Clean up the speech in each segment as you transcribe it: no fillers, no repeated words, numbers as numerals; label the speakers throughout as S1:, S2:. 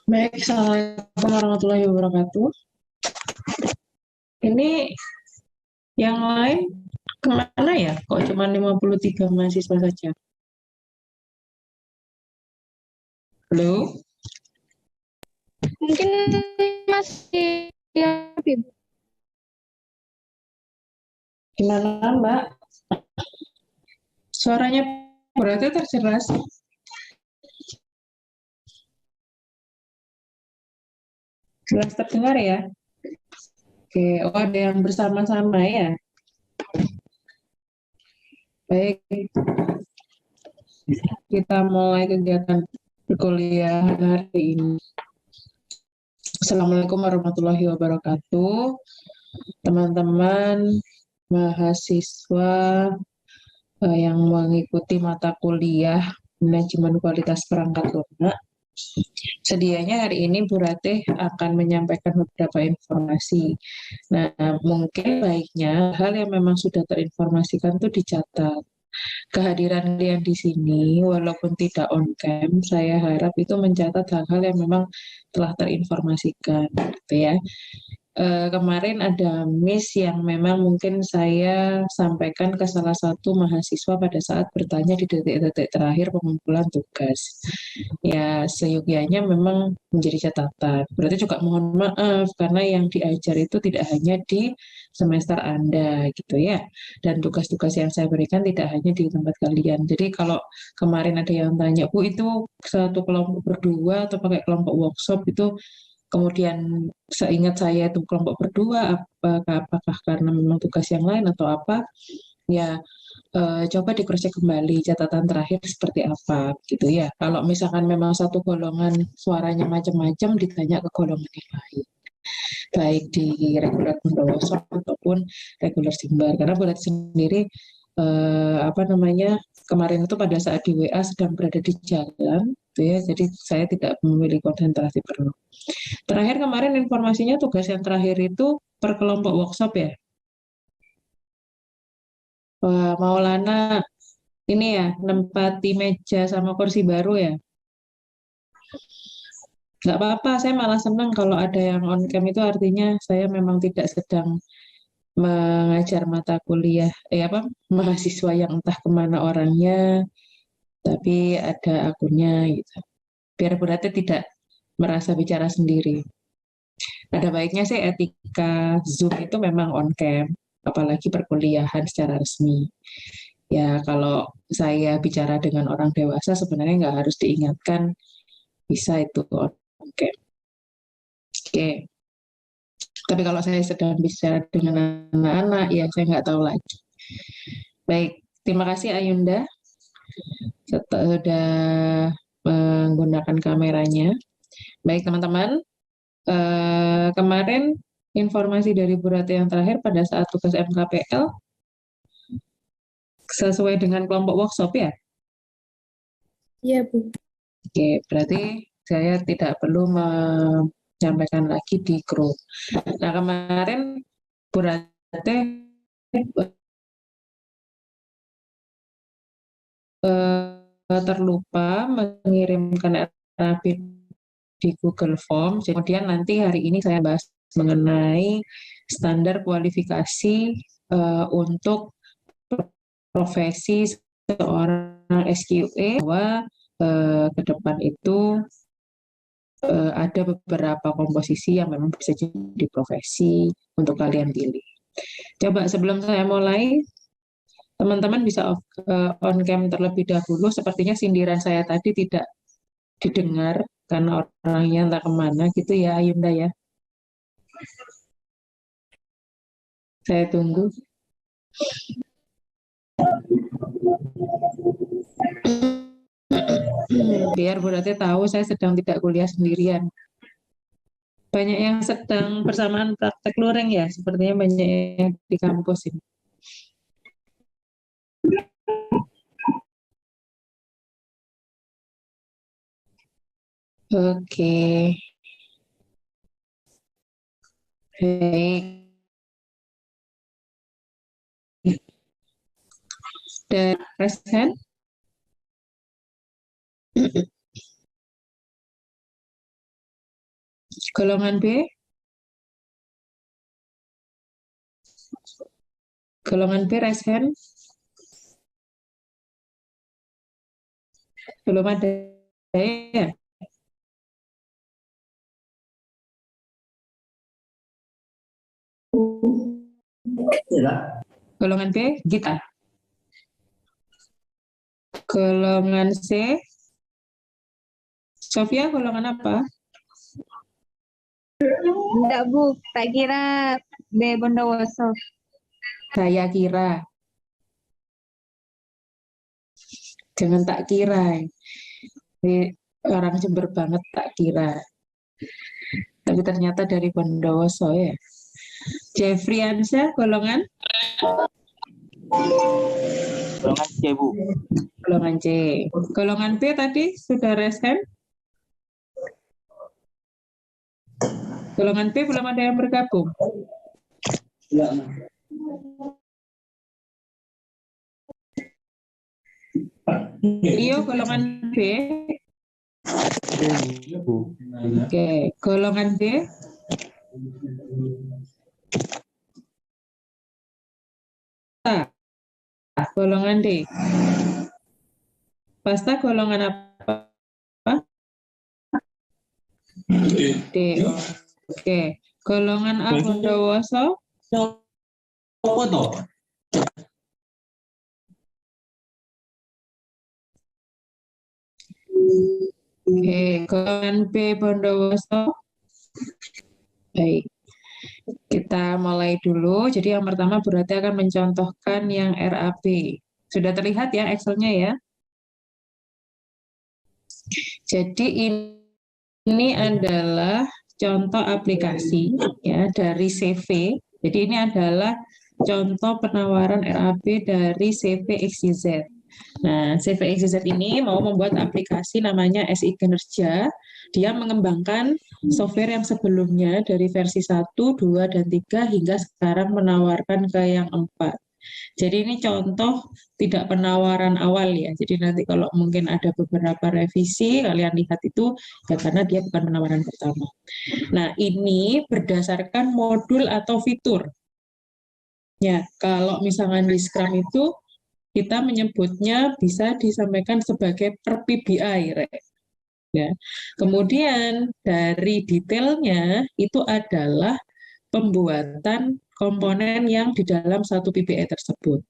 S1: Baik, Assalamualaikum warahmatullahi wabarakatuh. Ini yang lain kemana ya? Kok cuma 53 mahasiswa saja? Halo,
S2: Mungkin masih ya, Bib.
S1: gimana Mbak? Suaranya berarti terjelas. Jelas terdengar ya? Oke, oh ada yang bersama-sama ya? Baik, kita mulai kegiatan perkuliahan hari ini. Assalamualaikum warahmatullahi wabarakatuh. Teman-teman mahasiswa yang mengikuti mata kuliah manajemen kualitas perangkat lunak. Sedianya hari ini Bu Ratih akan menyampaikan beberapa informasi. Nah, mungkin baiknya hal yang memang sudah terinformasikan itu dicatat. Kehadiran kalian di sini, walaupun tidak on cam, saya harap itu mencatat hal-hal yang memang telah terinformasikan, gitu ya. Kemarin ada miss yang memang mungkin saya sampaikan ke salah satu mahasiswa pada saat bertanya di detik-detik terakhir pengumpulan tugas. Ya, seyogyanya memang menjadi catatan. Berarti juga mohon maaf karena yang diajar itu tidak hanya di semester Anda gitu ya. Dan tugas-tugas yang saya berikan tidak hanya di tempat kalian. Jadi kalau kemarin ada yang tanya, Bu itu satu kelompok berdua atau pakai kelompok workshop itu kemudian seingat saya itu kelompok berdua, apakah karena memang tugas yang lain atau apa? Ya, coba dicek kembali catatan terakhir seperti apa gitu ya. Kalau misalkan memang satu golongan suaranya macam-macam ditanya ke golongan yang lain, baik di reguler Bondowoso ataupun reguler Simbar. Karena buat sendiri apa namanya kemarin itu pada saat di WA sedang berada di jalan, gitu ya. Jadi saya tidak memilih konsentrasi penuh. Terakhir kemarin informasinya tugas yang terakhir itu per kelompok workshop ya. Wah, Maulana ini ya, nempati meja sama kursi baru ya. Nggak apa-apa, saya malah senang kalau ada yang on cam itu artinya saya memang tidak sedang mengajar mata kuliah, apa, mahasiswa yang entah kemana orangnya, tapi ada akunnya gitu. Biar berarti tidak merasa bicara sendiri. Ada baiknya sih etika Zoom itu memang on cam, apalagi perkuliahan secara resmi. Ya, kalau saya bicara dengan orang dewasa sebenarnya nggak harus diingatkan, bisa itu on cam. Oke, tapi kalau saya sedang bicara dengan anak-anak, ya saya nggak tahu lagi. Baik, terima kasih Ayunda sudah menggunakan kameranya. Baik teman-teman, kemarin informasi dari Bu Rati yang terakhir pada saat tugas MKPL sesuai dengan kelompok workshop ya.
S2: Iya, Bu.
S1: Oke, berarti saya tidak perlu menyampaikan lagi di grup. Nah, kemarin Bu Rate terlupa mengirimkan rapid di Google Form. Kemudian nanti hari ini saya bahas mengenai standar kualifikasi untuk profesi seorang SQE bahwa ke depan itu ada beberapa komposisi yang memang bisa jadi profesi untuk kalian pilih. Coba sebelum saya mulai, teman-teman bisa on cam terlebih dahulu. Sepertinya sindiran saya tadi tidak didengar karena orangnya entah kemana gitu ya, Ayunda ya. Saya tunggu. Biar berarti tahu saya sedang tidak kuliah sendirian. Banyak yang sedang bersamaan praktek luring ya, sepertinya banyak yang di kampus ini. Oke, baik. Dan present. Golongan B? Golongan B, raise hand. Belum ada ya? Golongan B, Gita. Golongan C, Sofia, golongan apa?
S2: Enggak, Bu. Tak kira B Bondowoso.
S1: Saya kira. Jangan tak kira. Ini orang Jember banget tak kira. Tapi ternyata dari Bondowoso ya. Jeffrey Ansyah, golongan?
S3: Golongan C, Bu.
S1: Golongan C. Golongan B tadi sudah raise hand? Golongan B belum ada yang bergabung? Rio, golongan B? Oke, golongan B? Golongan D. Pasta golongan apa? D. Oke. Golongan A Bondowoso? Oke. Golongan B Bondowoso? Baik. Kita mulai dulu. Jadi yang pertama berarti akan mencontohkan yang RAP. Sudah terlihat ya Excel-nya ya? Jadi ini adalah contoh aplikasi ya dari CV. Jadi ini adalah contoh penawaran RAP dari CV XYZ. Nah, CV XYZ ini mau membuat aplikasi namanya SI Kinerja. Dia mengembangkan software yang sebelumnya dari versi 1, 2, dan 3 hingga sekarang menawarkan ke yang 4. Jadi ini contoh tidak penawaran awal ya. Jadi nanti kalau mungkin ada beberapa revisi, kalian lihat itu ya karena dia bukan penawaran pertama. Nah, ini berdasarkan modul atau fitur. Ya, kalau misalkan di Scrum itu kita menyebutnya bisa disampaikan sebagai per PBI, ya. Kemudian dari detailnya itu adalah pembuatan komponen yang di dalam satu PBI tersebut.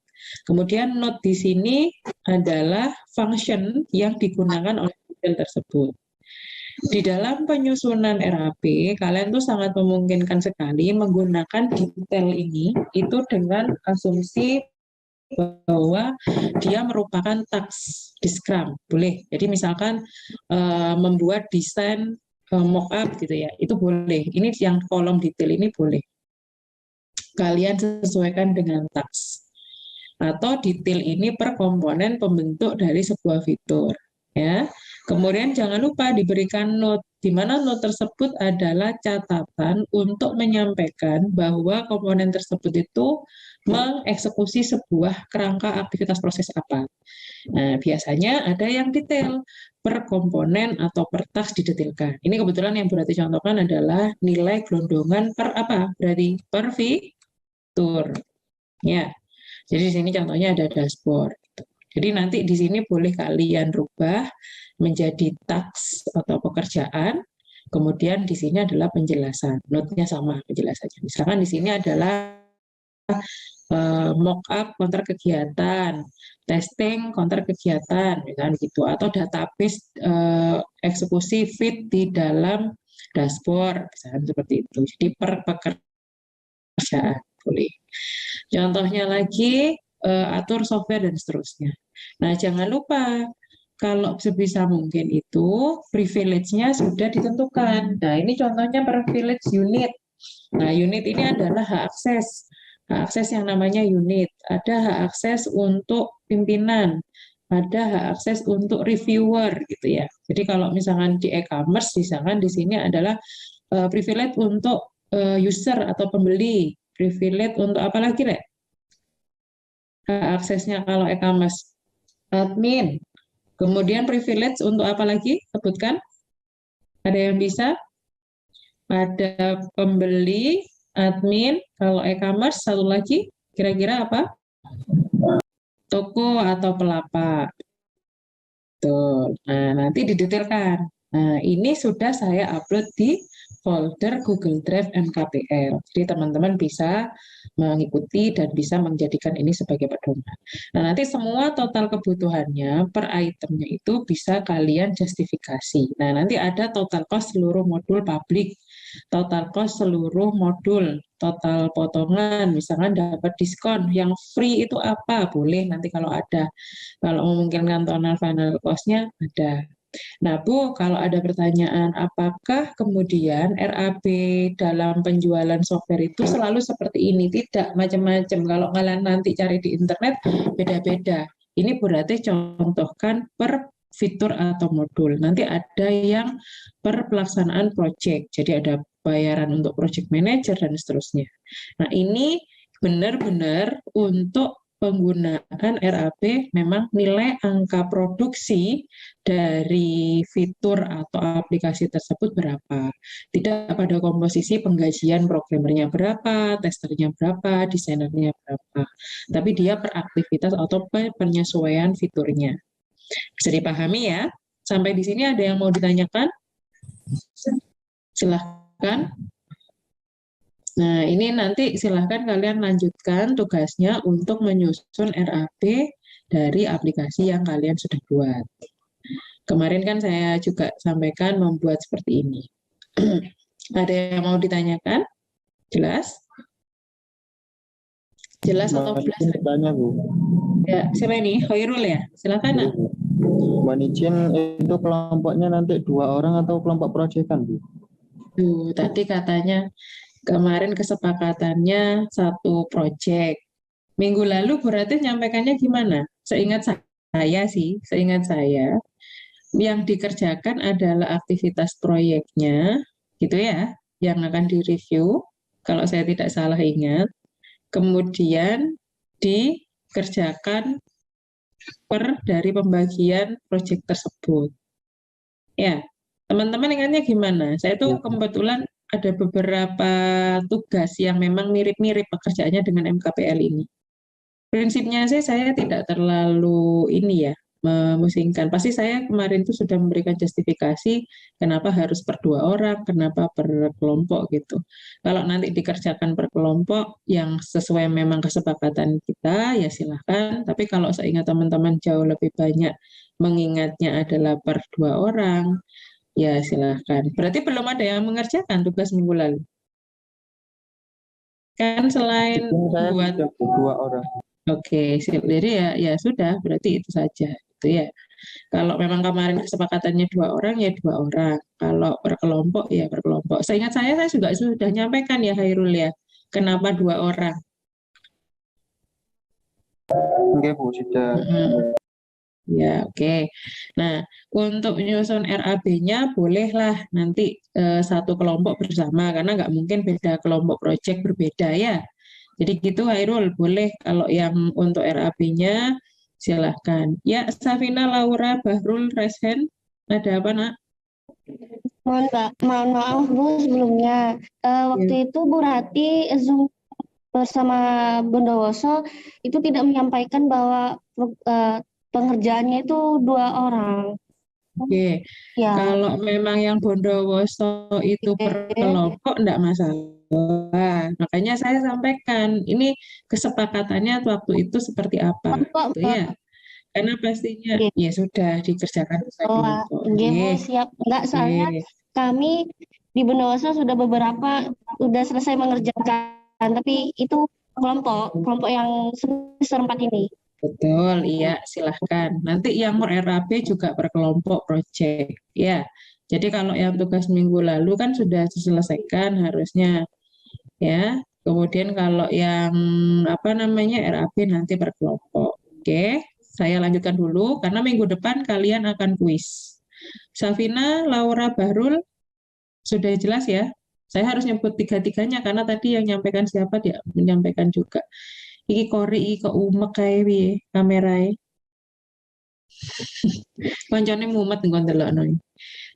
S1: Kemudian note di sini adalah function yang digunakan oleh detail tersebut. Di dalam penyusunan RAP, kalian tuh sangat memungkinkan sekali menggunakan detail ini itu dengan asumsi bahwa dia merupakan task di Scrum, boleh. Jadi misalkan membuat desain mockup gitu ya, itu boleh. Ini yang kolom detail ini boleh. Kalian sesuaikan dengan task. Atau detail ini per komponen pembentuk dari sebuah fitur. Ya. Kemudian jangan lupa diberikan note, di mana note tersebut adalah catatan untuk menyampaikan bahwa komponen tersebut itu mengeksekusi sebuah kerangka aktivitas proses apa. Nah, biasanya ada yang detail per komponen atau per task didetailkan. Ini kebetulan yang berarti contohkan adalah nilai gelondongan per apa? Berarti per fitur. Ya. Jadi di sini contohnya ada dashboard. Jadi nanti di sini boleh kalian rubah menjadi task atau pekerjaan. Kemudian di sini adalah penjelasan. Note-nya sama penjelasannya. Misalkan di sini adalah mockup konter kegiatan, testing konter kegiatan, misalnya gitu, atau database eksekusi fit di dalam dashboard, misalnya seperti itu. Jadi per pekerjaan boleh. Contohnya lagi atur software dan seterusnya. Nah, jangan lupa kalau sebisa mungkin itu privilege-nya sudah ditentukan. Nah, ini contohnya privilege unit. Nah, unit ini adalah hak akses. Hak akses yang namanya unit. Ada hak akses untuk pimpinan. Ada hak akses untuk reviewer gitu ya. Jadi kalau misalkan di e-commerce, misalkan di sini adalah privilege untuk user atau pembeli. Privilege untuk apa lagi, Rek? Hak aksesnya kalau e-commerce. Admin. Kemudian privilege untuk apa lagi? Sebutkan. Ada yang bisa? Ada pembeli, admin, kalau e-commerce satu lagi kira-kira apa? Toko atau pelapak. Betul. Nah, nanti didetailkan. Nah, ini sudah saya upload di folder Google Drive MKPL. Jadi teman-teman bisa mengikuti dan bisa menjadikan ini sebagai pedoman. Nah, nanti semua total kebutuhannya per itemnya itu bisa kalian justifikasi. Nah, nanti ada total cost seluruh modul publik, total cost seluruh modul, total potongan, misalkan dapat diskon, yang free itu apa? Boleh nanti kalau ada. Kalau memungkinkan total final cost-nya ada. Nah, Bu, kalau ada pertanyaan, apakah kemudian RAB dalam penjualan software itu selalu seperti ini? Tidak, macam-macam. Kalau kalian nanti cari di internet, beda-beda. Ini berarti contohkan per fitur atau modul. Nanti ada yang per pelaksanaan project. Jadi ada bayaran untuk project manager dan seterusnya. Nah, ini benar-benar untuk penggunaan RAB memang nilai angka produksi dari fitur atau aplikasi tersebut berapa. Tidak pada komposisi penggajian programmernya berapa, testernya berapa, desainernya berapa. Tapi dia per aktivitas atau penyesuaian fiturnya. Bisa dipahami ya? Sampai di sini ada yang mau ditanyakan? Silahkan. Nah, ini nanti silahkan kalian lanjutkan tugasnya untuk menyusun RAB dari aplikasi yang kalian sudah buat. Kemarin kan saya juga sampaikan membuat seperti ini. Ada yang mau ditanyakan? Jelas? Jelas atau
S4: Mbak
S1: jelas?
S4: Nicin bertanya, Bu.
S1: Ya, siapa ini? Hoirul ya? Silakan. Nak.
S4: Mbak Nicin itu kelompoknya nanti 2 orang atau kelompok proyekan, Bu?
S1: Tuh, tadi katanya kemarin kesepakatannya satu proyek. Minggu lalu berarti nyampaikannya gimana? Seingat saya, yang dikerjakan adalah aktivitas proyeknya, gitu ya, yang akan direview, kalau saya tidak salah ingat. Kemudian dikerjakan per dari pembagian proyek tersebut. Ya, teman-teman ingatnya gimana? Saya tuh kebetulan ada beberapa tugas yang memang mirip-mirip pekerjaannya dengan MKPL ini. Prinsipnya sih saya tidak terlalu ini ya, memusingkan. Pasti saya kemarin itu sudah memberikan justifikasi kenapa harus per 2 orang, kenapa per kelompok gitu. Kalau nanti dikerjakan per kelompok yang sesuai memang kesepakatan kita, ya silahkan. Tapi kalau seingat teman-teman jauh lebih banyak mengingatnya adalah per 2 orang, ya silahkan. Berarti belum ada yang mengerjakan tugas minggu lalu. Kan selain
S4: Saya
S1: buat
S4: sudah 2 orang.
S1: Oke, jadi ya sudah, berarti itu saja, gitu ya. Kalau memang kemarin kesepakatannya 2 orang, ya 2 orang. Kalau per kelompok, ya per kelompok. Seingat saya juga sudah nyampaikan ya Hairul ya, kenapa 2 orang.
S4: Oke, Bu, sudah.
S1: Ya, oke. Nah, untuk menyusun RAB-nya bolehlah nanti satu kelompok bersama, karena nggak mungkin beda kelompok proyek berbeda ya. Jadi gitu Hairul, boleh kalau yang untuk RAB-nya silahkan. Ya, Safina, Laura, Bahrul, Reshen, ada apa nak?
S5: Mohon maaf Bu sebelumnya. Waktu itu Bu Rati Zoom bersama Bondowoso itu tidak menyampaikan bahwa pengerjaannya itu 2 orang.
S1: Oke,
S5: Ya,
S1: kalau memang yang Bondowoso itu per kelompok enggak masalah. Makanya saya sampaikan, ini kesepakatannya waktu itu seperti apa,
S5: Kok,
S1: gitu ya. Karena pastinya
S5: Oke.
S1: ya sudah dikerjakan sesuai kelompok.
S5: Bu, siap. Enggak, soalnya kami di Bondowoso sudah selesai mengerjakan, tapi itu kelompok yang semester 4 ini.
S1: Betul, iya silahkan. Nanti yang mau RAB juga per kelompok project, ya. Jadi kalau yang tugas minggu lalu kan sudah diselesaikan harusnya, ya. Kemudian kalau yang RAB nanti per kelompok. Oke, saya lanjutkan dulu karena minggu depan kalian akan kuis. Safina, Laura, Bahrul, sudah jelas ya? Saya harus nyebut tiga-tiganya karena tadi yang menyampaikan siapa dia menyampaikan juga. Iki kori iki kok umek kae piye kamerae. Koncone mumet nggon delokno.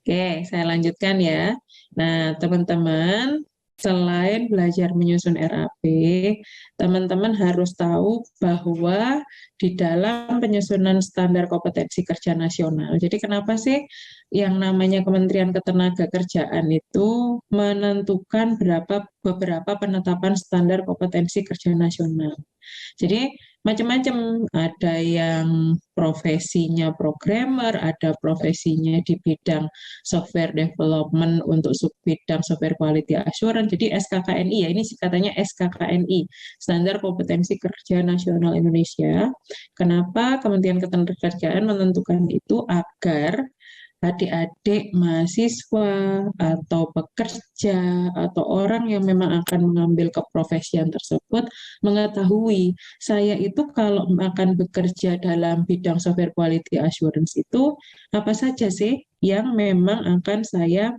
S1: Oke, saya lanjutkan ya. Nah, teman-teman, selain belajar menyusun RAP, teman-teman harus tahu bahwa di dalam penyusunan standar kompetensi kerja nasional. Jadi kenapa sih yang namanya Kementerian Ketenagakerjaan itu menentukan beberapa penetapan standar kompetensi kerja nasional. Jadi macam-macam, ada yang profesinya programmer, ada profesinya di bidang software development untuk subbidang software quality assurance. Jadi SKKNI ya, ini katanya SKKNI, Standar Kompetensi Kerja Nasional Indonesia. Kenapa Kementerian Ketenagakerjaan menentukan itu? Agar adik-adik mahasiswa atau pekerja atau orang yang memang akan mengambil keprofesian tersebut mengetahui saya itu kalau akan bekerja dalam bidang software quality assurance itu apa saja sih yang memang akan saya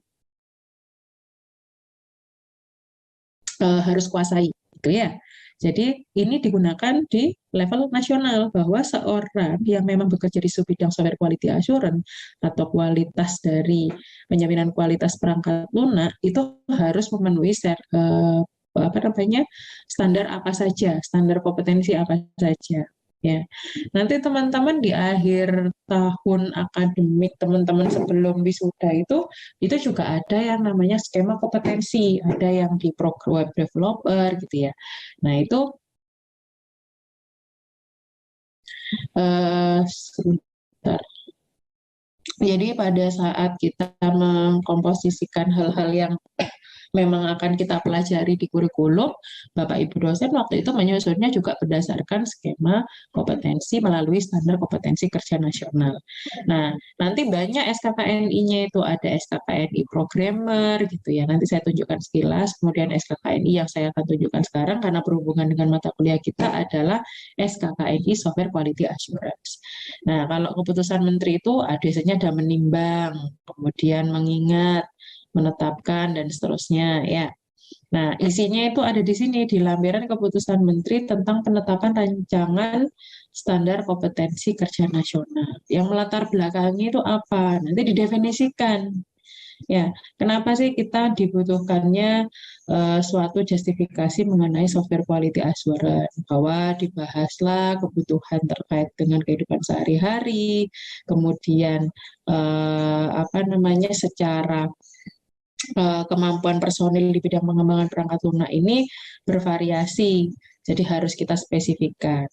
S1: harus kuasai, gitu ya. Jadi ini digunakan di level nasional bahwa seorang yang memang bekerja di bidang software quality assurance atau kualitas dari penjaminan kualitas perangkat lunak itu harus memenuhi standar apa saja, standar kompetensi apa saja. Ya, nanti teman-teman di akhir tahun akademik teman-teman sebelum wisuda itu juga ada yang namanya skema kompetensi, ada yang di program web developer gitu ya. Nah itu sebentar. Jadi pada saat kita mengkomposisikan hal-hal yang memang akan kita pelajari di kurikulum, Bapak Ibu dosen waktu itu menyusunnya juga berdasarkan skema kompetensi melalui standar kompetensi kerja nasional. Nah, nanti banyak SKKNI-nya itu ada SKKNI programmer gitu ya. Nanti saya tunjukkan sekilas, kemudian SKKNI yang saya akan tunjukkan sekarang karena berhubungan dengan mata kuliah kita adalah SKKNI Software Quality Assurance. Nah, kalau keputusan menteri itu biasanya ada menimbang, kemudian mengingat, menetapkan, dan seterusnya ya. Nah, isinya itu ada di sini di lampiran keputusan menteri tentang penetapan rancangan standar kompetensi kerja nasional. Yang melatar belakangnya itu apa? Nanti didefinisikan. Ya, kenapa sih kita dibutuhkannya suatu justifikasi mengenai software quality assurance? Bahwa dibahaslah kebutuhan terkait dengan kehidupan sehari-hari, kemudian secara kemampuan personil di bidang pengembangan perangkat lunak ini bervariasi, jadi harus kita spesifikkan.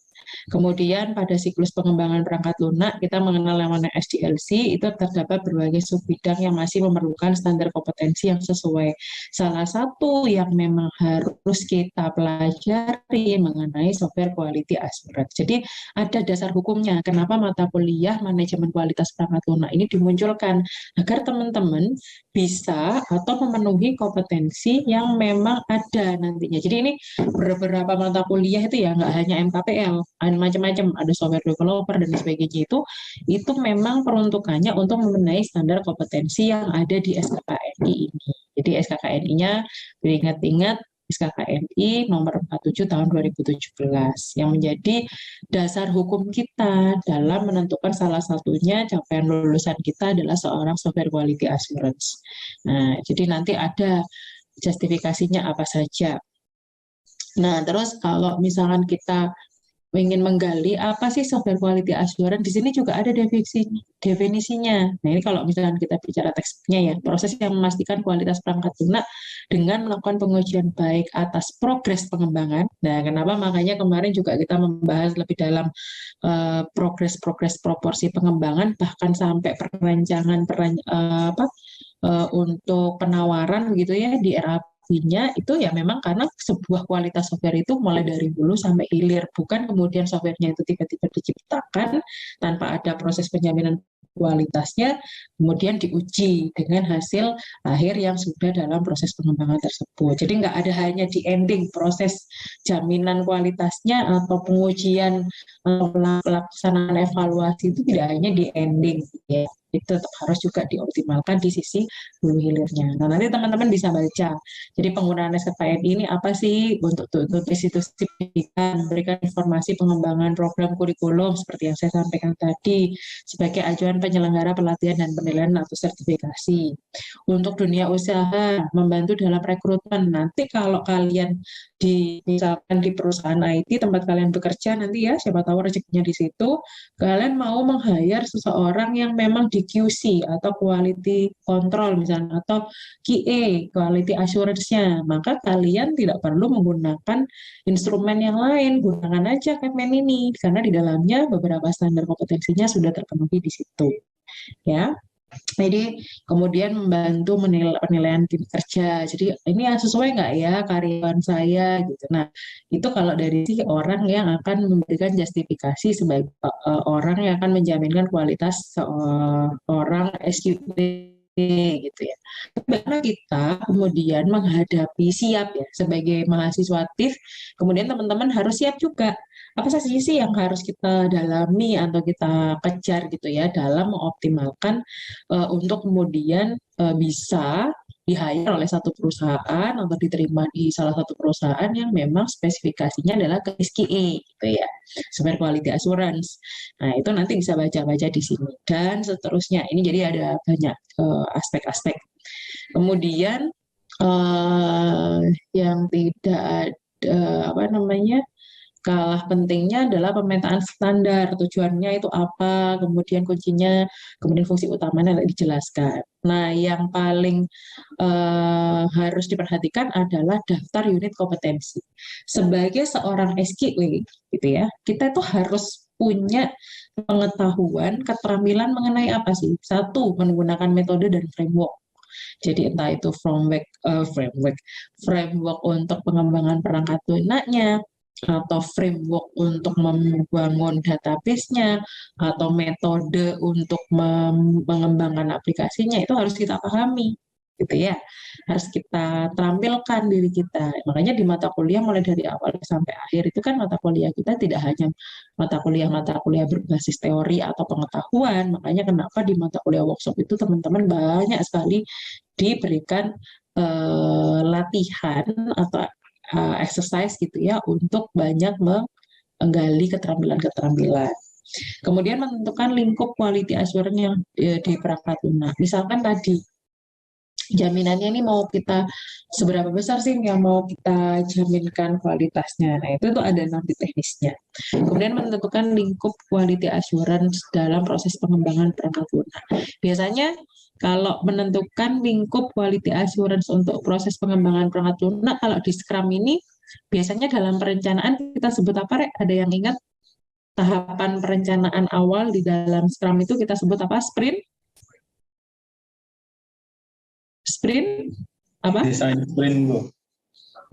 S1: Kemudian pada siklus pengembangan perangkat lunak kita mengenal yang namanya SDLC, itu terdapat berbagai subbidang yang masih memerlukan standar kompetensi yang sesuai. Salah satu yang memang harus kita pelajari mengenai software quality assurance. Jadi ada dasar hukumnya kenapa mata kuliah manajemen kualitas perangkat lunak ini dimunculkan agar teman-teman bisa atau memenuhi kompetensi yang memang ada nantinya. Jadi ini beberapa mata kuliah itu ya nggak hanya MKPL, ada macam-macam, ada software developer dan sebagainya itu memang peruntukannya untuk memenuhi standar kompetensi yang ada di SKKNI ini. Jadi SKKNI-nya diingat-ingat SKKNI nomor 47 tahun 2017 yang menjadi dasar hukum kita dalam menentukan salah satunya capaian lulusan kita adalah seorang software quality assurance. Nah, jadi nanti ada justifikasinya apa saja. Nah, terus kalau misalkan kita ingin menggali apa sih software quality assurance, di sini juga ada definisinya. Nah, ini kalau misalkan kita bicara teksnya ya, proses yang memastikan kualitas perangkat lunak dengan melakukan pengujian baik atas progres pengembangan. Nah, kenapa makanya kemarin juga kita membahas lebih dalam progres proporsi pengembangan, bahkan sampai perencanaan untuk penawaran gitu ya di RAP-nya itu ya memang karena sebuah kualitas software itu mulai dari hulu sampai hilir, bukan kemudian softwarenya itu tiba-tiba diciptakan tanpa ada proses penjaminan kualitasnya, kemudian diuji dengan hasil akhir yang sudah dalam proses pengembangan tersebut. Jadi nggak ada hanya di ending proses jaminan kualitasnya atau pengujian pelaksanaan evaluasi itu tidak hanya di ending ya. itu tetap harus juga dioptimalkan di sisi hulu hilirnya. Nah, nanti teman-teman bisa baca. Jadi penggunaan SKKNI ini apa sih untuk institusi pendidikan, memberikan informasi pengembangan program kurikulum seperti yang saya sampaikan tadi sebagai acuan penyelenggara pelatihan dan penilaian atau sertifikasi. Untuk dunia usaha, membantu dalam rekrutmen. Nanti kalau kalian misalkan di perusahaan IT tempat kalian bekerja nanti ya, siapa tahu rezekinya di situ, kalian mau meng-hire seseorang yang memang di QC atau quality control misalnya atau QA, quality assurance-nya, maka kalian tidak perlu menggunakan instrumen yang lain, gunakan aja Kepmen ini karena di dalamnya beberapa standar kompetensinya sudah terpenuhi di situ. Ya. Jadi kemudian membantu penilaian tim kerja. Jadi ini sesuai nggak ya karyawan saya gitu. Nah itu kalau dari si orang yang akan memberikan justifikasi sebagai orang yang akan menjaminkan kualitas seorang SQP gitu ya. Karena kita kemudian menghadapi siap ya sebagai mahasiswa aktif, kemudian teman-teman harus siap juga apa saja sih yang harus kita dalami atau kita kejar gitu ya dalam mengoptimalkan untuk kemudian bisa di-hire oleh satu perusahaan atau diterima di salah satu perusahaan yang memang spesifikasinya adalah KSQE gitu ya, Software Quality Assurance. Nah, itu nanti bisa baca-baca di sini dan seterusnya. Ini jadi ada banyak aspek-aspek. Kemudian yang tidak ada apa namanya kalah pentingnya adalah pemetaan standar, tujuannya itu apa, kemudian kuncinya, kemudian fungsi utamanya dijelaskan. Nah, yang paling harus diperhatikan adalah daftar unit kompetensi. Sebagai seorang SQW, gitu ya, kita itu harus punya pengetahuan, keterampilan mengenai apa sih? Satu, menggunakan metode dan framework. Jadi entah itu framework untuk pengembangan perangkat lunaknya, atau framework untuk membangun database-nya, atau metode untuk mengembangkan aplikasinya, itu harus kita pahami, gitu ya. Harus kita tampilkan diri kita. Makanya di mata kuliah mulai dari awal sampai akhir itu kan mata kuliah kita tidak hanya mata kuliah berbasis teori atau pengetahuan. Makanya kenapa di mata kuliah workshop itu teman-teman banyak sekali diberikan latihan atau exercise gitu ya untuk banyak menggali keterampilan-keterampilan. Kemudian menentukan lingkup quality assurance yang di perangkat lunak. Misalkan tadi jaminannya ini mau kita seberapa besar sih yang mau kita jaminkan kualitasnya. Nah, itu tuh ada nanti teknisnya. Kemudian menentukan lingkup quality assurance dalam proses pengembangan perangkat lunak. Biasanya kalau menentukan lingkup quality assurance untuk proses pengembangan perangkat lunak, kalau di Scrum ini biasanya dalam perencanaan kita sebut apa, Rek? Ada yang ingat? Tahapan perencanaan awal di dalam Scrum itu kita sebut apa? Sprint? Sprint? Apa?
S4: Desain sprint, Bu.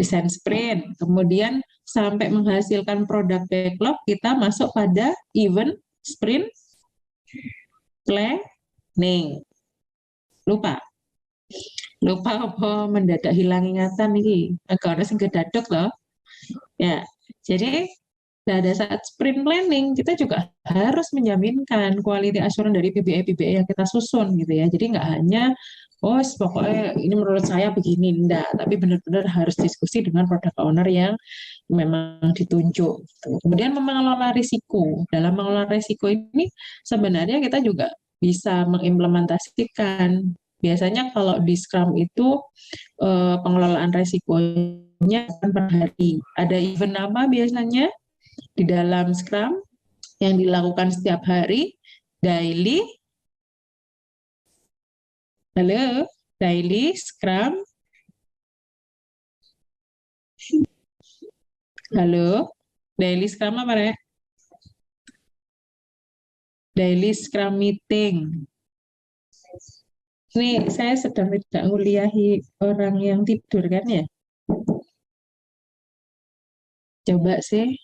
S1: Desain sprint. Kemudian sampai menghasilkan produk backlog, kita masuk pada event sprint planning. Lupa apa mendadak hilang ingatan nih, agak ada sing kedadak loh ya. Jadi pada saat sprint planning kita juga harus menjaminkan quality assurance dari PBE yang kita susun gitu ya. Jadi nggak hanya pokoknya ini menurut saya begini, enggak, tapi benar-benar harus diskusi dengan product owner yang memang ditunjuk. Kemudian mengelola risiko. Dalam mengelola risiko ini sebenarnya kita juga bisa mengimplementasikan. Biasanya kalau di Scrum itu pengelolaan risikonya per hari. Ada event apa biasanya di dalam Scrum yang dilakukan setiap hari? Daily, halo, daily Scrum, halo, daily Scrum apa ya? Daily Scrum meeting. Ini saya sedang tidak nguliahi orang yang tidur kan ya? Coba sih,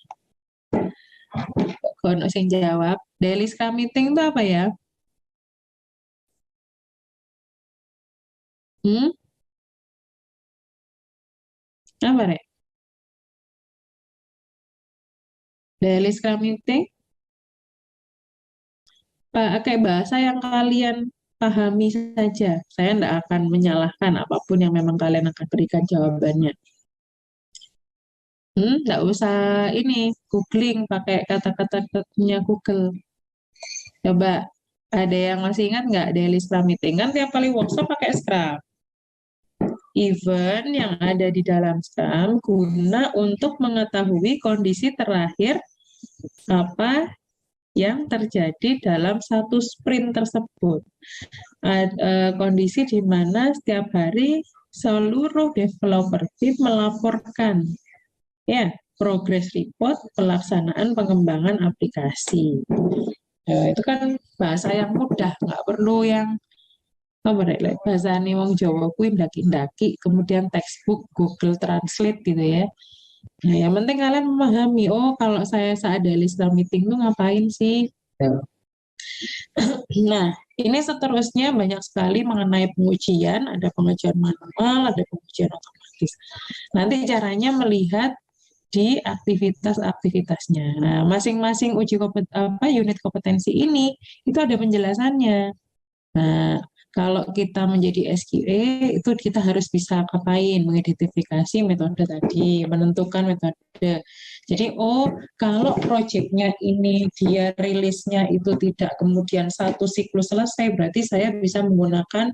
S1: kono sing jawab. Daily Scrum meeting itu apa ya? Apa, Rek? Daily Scrum meeting? pakai bahasa yang kalian pahami saja. Saya tidak akan menyalahkan apapun yang memang kalian akan berikan jawabannya. Nggak usah ini googling pakai kata-katanya Google. Coba, ada yang masih ingat nggak daily Scrum meeting? Kan tiap kali workshop pakai Scrum. Event yang ada di dalam Scrum guna untuk mengetahui kondisi terakhir apa yang terjadi dalam satu sprint tersebut. Kondisi di mana setiap hari seluruh developer tim melaporkan ya progress report pelaksanaan pengembangan aplikasi. Itu kan bahasa yang mudah, nggak perlu yang bahasa ini wong Jawa kuwi ndaki-ndaki, kemudian textbook Google Translate gitu ya. Nah, yang penting kalian memahami, oh kalau saya saat daily Scrum meeting tuh ngapain sih? Nah, ini seterusnya banyak sekali mengenai pengujian, ada pengujian manual, ada pengujian otomatis. Nanti caranya melihat di aktivitas-aktivitasnya. Nah, masing-masing unit kompetensi ini itu ada penjelasannya. Nah, kalau kita menjadi SQA itu kita harus bisa ngapain, mengidentifikasi metode tadi, menentukan metode. Jadi, kalau proyeknya ini dia rilisnya itu tidak kemudian satu siklus selesai, berarti saya bisa menggunakan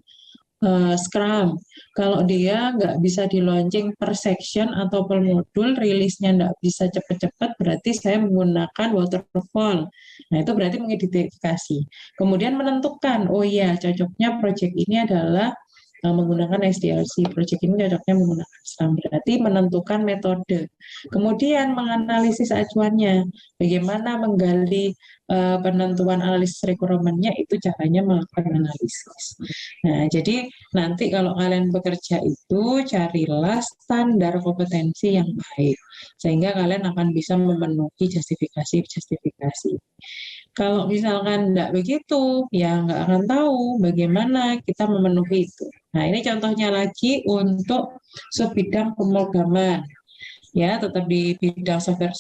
S1: Scrum. Kalau dia nggak bisa di launching per section atau per modul, rilisnya nggak bisa cepat-cepat, berarti saya menggunakan waterfall. Nah, itu berarti mengidentifikasi. Kemudian menentukan, oh iya, cocoknya project ini adalah menggunakan SDLC, project ini cocoknya menggunakan Scrum, berarti menentukan metode. Kemudian menganalisis acuannya, bagaimana menggali penentuan analisis requirement-nya, itu caranya melakukan analisis. Nah, jadi nanti kalau kalian bekerja itu carilah standar kompetensi yang baik, sehingga kalian akan bisa memenuhi justifikasi. Kalau misalkan enggak begitu, ya nggak akan tahu bagaimana kita memenuhi itu. Nah, ini contohnya lagi untuk subbidang pemrograman. Ya, tetap di bidang software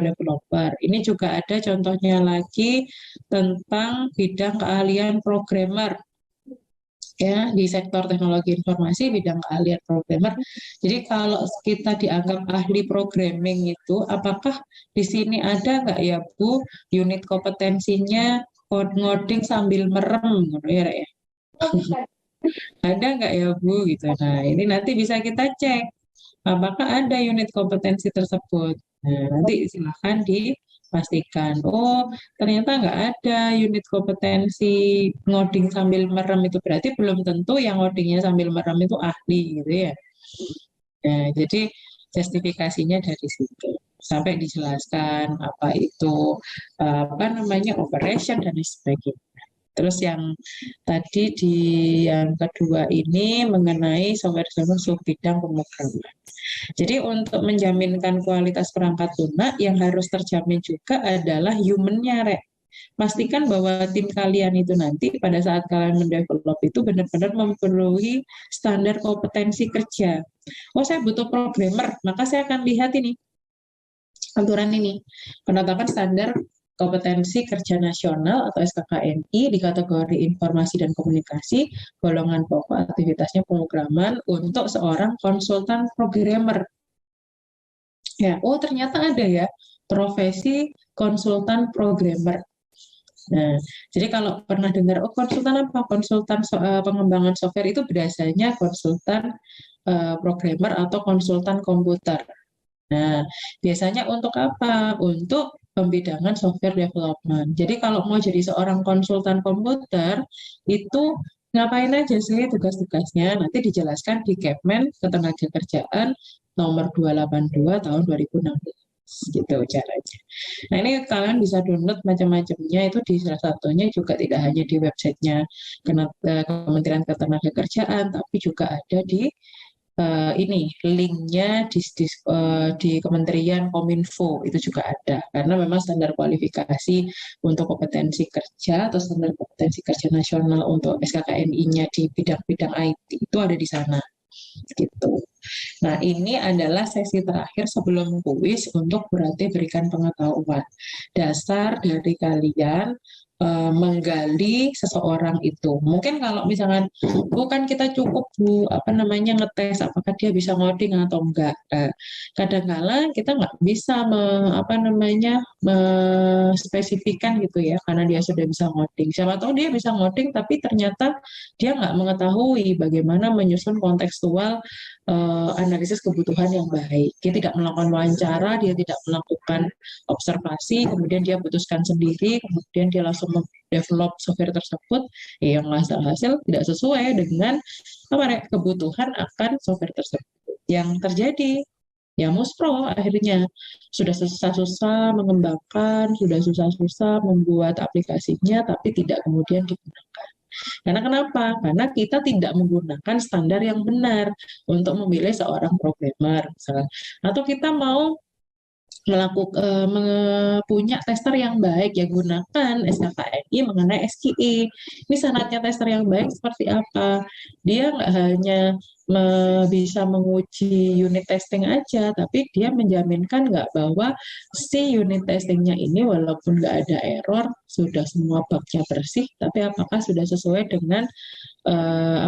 S1: developer. Ini juga ada contohnya lagi tentang bidang keahlian programmer. Ya, di sektor teknologi informasi bidang keahlian programmer. Jadi kalau kita dianggap ahli programming itu, apakah di sini ada nggak ya Bu unit kompetensinya ngoding sambil merem, gitu ya? Ada nggak ya Bu gitu. Nah, ini nanti bisa kita cek apakah ada unit kompetensi tersebut. Nah, nanti silahkan dipastikan. Oh, ternyata nggak ada unit kompetensi ngoding sambil merem, itu berarti belum tentu yang ngodingnya sambil merem itu ahli gitu ya. Nah, jadi justifikasinya dari situ. Sampai dijelaskan apa itu operation dan sebagainya. Terus yang tadi yang kedua ini mengenai software subbidang pemrograman. Jadi untuk menjaminkan kualitas perangkat lunak yang harus terjamin juga adalah human-nya, Rek. Pastikan bahwa tim kalian itu nanti pada saat kalian mendevelop itu benar-benar memenuhi standar kompetensi kerja. Oh, saya butuh programmer, maka saya akan lihat ini, aturan ini, penetapan standar kompetensi kerja nasional atau SKKNI di kategori informasi dan komunikasi, golongan pokok aktivitasnya pemrograman untuk seorang konsultan programmer. Ya, oh ternyata ada ya profesi konsultan programmer. Nah, jadi kalau pernah dengar, konsultan apa? Konsultan pengembangan software itu biasanya konsultan programmer atau konsultan komputer. Nah, biasanya untuk apa? Untuk pembidangan software development. Jadi kalau mau jadi seorang konsultan komputer, itu ngapain aja sih tugas-tugasnya? Nanti dijelaskan di Kepmen Ketenagakerjaan nomor 282 tahun 2016. Gitu caranya. Nah, ini kalian bisa download macam-macamnya, itu di salah satunya juga tidak hanya di websitenya Kementerian Ketenagakerjaan, tapi juga ada di ini linknya di Kementerian Kominfo, itu juga ada, karena memang standar kualifikasi untuk kompetensi kerja atau standar kompetensi kerja nasional untuk SKKNI-nya di bidang-bidang IT itu ada di sana gitu. Nah, ini adalah sesi terakhir sebelum kuis untuk berarti berikan pengetahuan dasar dari kalian menggali seseorang itu. Mungkin kalau misalkan bukan kita cukup Bu apa namanya ngetes apakah dia bisa ngoding atau enggak. Kadang-kala kita nggak bisa apa namanya spesifikan gitu ya karena dia sudah bisa ngoding. Siapa tahu dia bisa ngoding tapi ternyata dia nggak mengetahui bagaimana menyusun kontekstual analisis kebutuhan yang baik. Dia tidak melakukan wawancara, dia tidak melakukan observasi, kemudian dia putuskan sendiri, kemudian dia langsung develop software tersebut, yang hasil tidak sesuai dengan kebutuhan akan software tersebut. Yang terjadi, ya muspro akhirnya sudah susah-susah mengembangkan, sudah susah-susah membuat aplikasinya, tapi tidak kemudian digunakan. Karena kenapa? Karena kita tidak menggunakan standar yang benar untuk memilih seorang programmer, misalnya. Atau kita mau punya tester yang baik, ya gunakan SKKNI mengenai SKI. Ini syaratnya tester yang baik seperti apa? Dia nggak hanya bisa menguji unit testing aja, tapi dia menjaminkan nggak bahwa si unit testingnya ini walaupun nggak ada error, sudah semua bugnya bersih, tapi apakah sudah sesuai dengan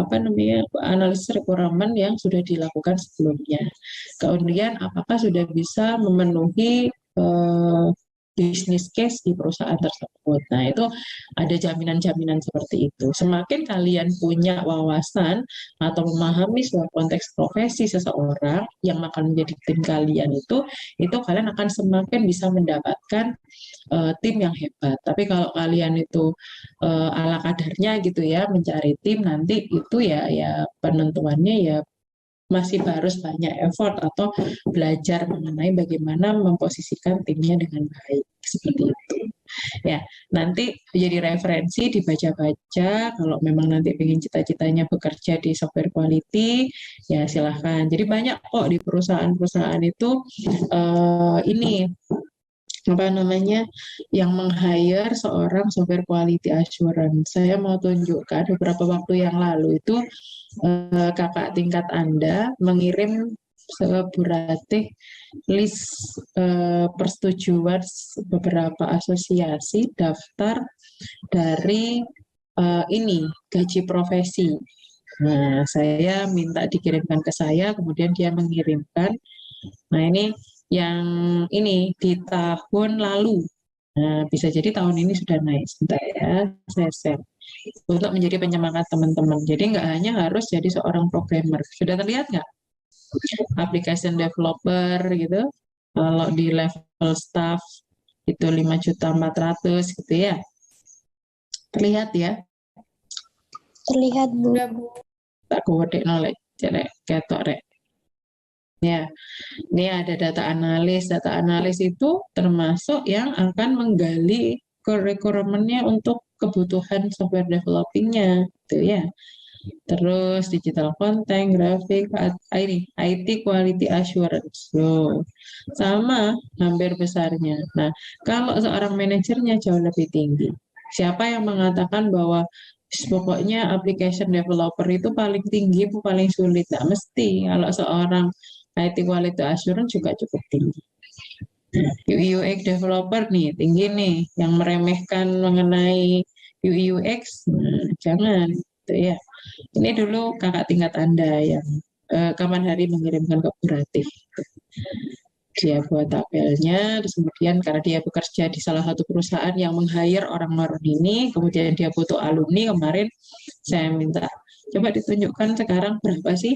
S1: apa namanya analisis requirement yang sudah dilakukan sebelumnya. Kemudian apakah sudah bisa memenuhi bisnis case di perusahaan tersebut. Nah, itu ada jaminan-jaminan seperti itu. Semakin kalian punya wawasan atau memahami sebuah konteks profesi seseorang yang akan menjadi tim kalian itu kalian akan semakin bisa mendapatkan tim yang hebat. Tapi kalau kalian itu ala kadarnya gitu ya mencari tim nanti itu ya penentuannya ya masih harus banyak effort atau belajar mengenai bagaimana memposisikan timnya dengan baik seperti itu. Ya, nanti jadi referensi dibaca-baca kalau memang nanti ingin cita-citanya bekerja di software quality ya silahkan. Jadi banyak kok di perusahaan-perusahaan itu ini apa namanya yang meng-hire seorang software quality assurance. Saya mau tunjukkan beberapa waktu yang lalu itu kakak tingkat Anda mengirim ke Bu Ratih list persetujuan beberapa asosiasi daftar dari ini gaji profesi. Nah, saya minta dikirimkan ke saya, kemudian dia mengirimkan. Nah, ini yang ini di tahun lalu. Nah, bisa jadi tahun ini sudah naik. Sebentar ya, saya share. Untuk menjadi penyemangat teman-teman. Jadi nggak hanya harus jadi seorang programmer. Sudah terlihat nggak? Application developer gitu. Kalau di level staff itu 5.400.000 gitu ya. Terlihat ya?
S5: Terlihat, Bu.
S1: Tak kode nolak. Jelek, ketok rek. Ya, ini ada data analis. Data analis itu termasuk yang akan menggali requirement-nya untuk kebutuhan software developing-nya, gitu ya. Terus digital content, grafik, ini IT quality assurance. Loh, sama hampir besarnya. Nah, kalau seorang manajernya jauh lebih tinggi. Siapa yang mengatakan bahwa pokoknya application developer itu paling tinggi, paling sulit? Tidak mesti. Kalau seorang IT quality assurance juga cukup tinggi. UI UX developer nih tinggi nih, yang meremehkan mengenai UI UX, jangan, gitu ya. Ini dulu kakak tingkat Anda yang kapan hari mengirimkan ke Bu Ratih. Dia buat tabelnya, terus kemudian karena dia bekerja di salah satu perusahaan yang meng-hire orang-orang ini, kemudian dia butuh alumni, kemarin saya minta, coba ditunjukkan sekarang berapa sih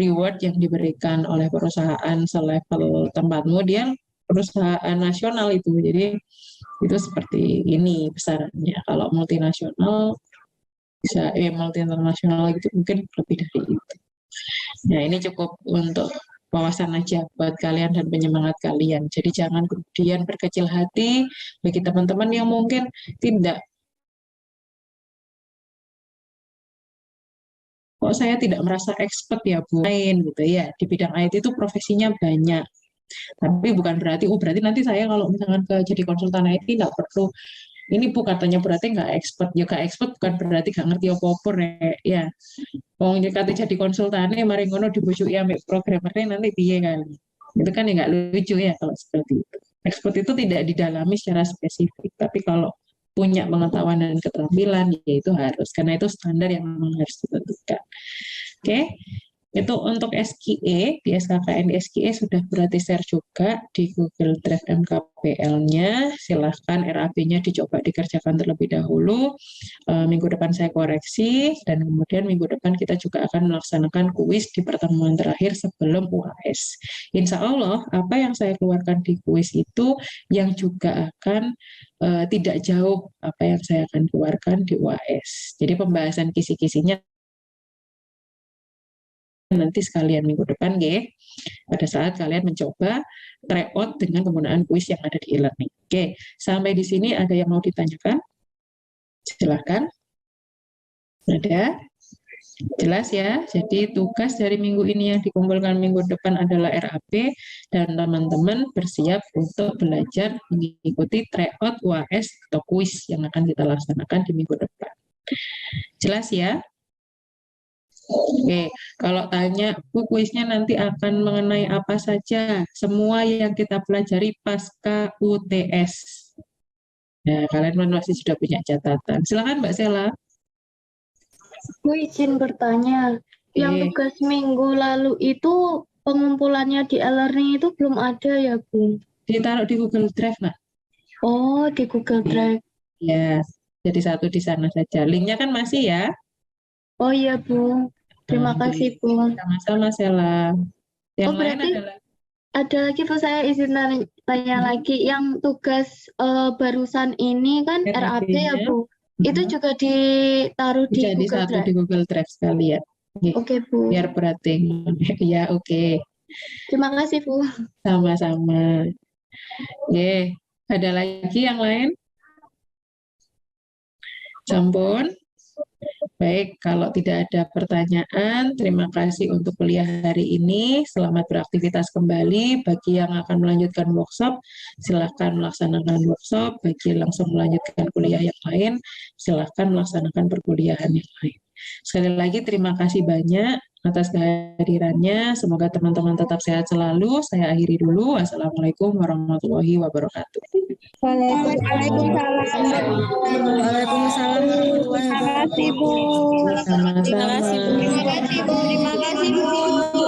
S1: reward yang diberikan oleh perusahaan selevel tempatmu, dia perusahaan nasional itu, jadi itu seperti ini besarannya. Kalau multinasional bisa multi internasional gitu mungkin lebih dari itu. Nah, ini cukup untuk wawasan aja buat kalian dan penyemangat kalian. Jadi jangan kemudian berkecil hati bagi teman-teman yang mungkin tidak, kok saya tidak merasa expert ya Bu, lain gitu ya. Di bidang IT itu profesinya banyak. Tapi bukan berarti, berarti nanti saya kalau misalkan jadi konsultan IT nggak perlu. Ini Bu katanya berarti nggak expert. Ya nggak expert bukan berarti nggak ngerti apa-apa ya. Mau jadi konsultan, mari ngono dibujuki ambek programmernya nanti piye kali. Itu kan ya nggak lucu ya kalau seperti itu. Expert itu tidak didalami secara spesifik, tapi kalau punya pengetahuan dan keterampilan, ya itu harus, karena itu standar yang memang harus ditentukan. Oke, itu untuk SKE, di SKKN di SKE sudah berarti share juga di Google Drive MKPL-nya. Silahkan RAP-nya dicoba dikerjakan terlebih dahulu. Minggu depan saya koreksi, dan kemudian minggu depan kita juga akan melaksanakan kuis di pertemuan terakhir sebelum UAS. Insya Allah, apa yang saya keluarkan di kuis itu yang juga akan tidak jauh apa yang saya akan keluarkan di UAS. Jadi pembahasan kisi-kisinya nanti sekalian minggu depan, pada saat kalian mencoba tryout dengan penggunaan kuis yang ada di e-learning. Oke, sampai di sini ada yang mau ditanyakan? Silahkan. Ada? Jelas ya? Jadi tugas dari minggu ini yang dikumpulkan minggu depan adalah RAP, dan teman-teman bersiap untuk belajar mengikuti tryout UAS atau kuis yang akan kita laksanakan di minggu depan. Jelas ya? Oke, kalau tanya, kuisnya nanti akan mengenai apa saja? Semua yang kita pelajari pasca UTS. Nah, kalian pasti sudah punya catatan. Silakan Mbak Sela.
S6: Bu izin bertanya, yang tugas minggu lalu itu pengumpulannya di e-learning itu belum ada ya, Bu?
S1: Ditaruh di Google Drive, Nak.
S6: Oh, di Google Drive.
S1: Ya, jadi satu di sana saja. Linknya kan masih ya?
S6: Oh iya, Bu. Terima kasih, Bu.
S1: Sama-sama, Sela. Yang lain
S6: berarti
S1: adalah
S6: ada lagi, Bu, saya izin tanya lagi. Yang tugas barusan ini kan RAP ya, Bu? Itu juga ditaruh di
S1: jadi
S6: Google
S1: satu
S6: Drive.
S1: di Google Drive sekalian.
S6: Oke, Bu.
S1: Biar berarti. Ya, oke.
S6: Terima kasih, Bu.
S1: Sama-sama. Oke, ada lagi yang lain? Sampun. Baik, kalau tidak ada pertanyaan, terima kasih untuk kuliah hari ini. Selamat beraktivitas kembali. Bagi yang akan melanjutkan workshop, silakan melaksanakan workshop. Bagi yang langsung melanjutkan kuliah yang lain, silakan melaksanakan perkuliahan yang lain. Sekali lagi, terima kasih banyak atas kehadirannya. Semoga teman-teman tetap sehat selalu. Saya akhiri dulu. Wassalamualaikum warahmatullahi wabarakatuh.
S2: Waalaikumsalam.
S7: Waalaikumsalam.
S2: Terima kasih, Bu.
S1: Sama-sama.
S2: Terima kasih, Bu. Terima kasih, Bu.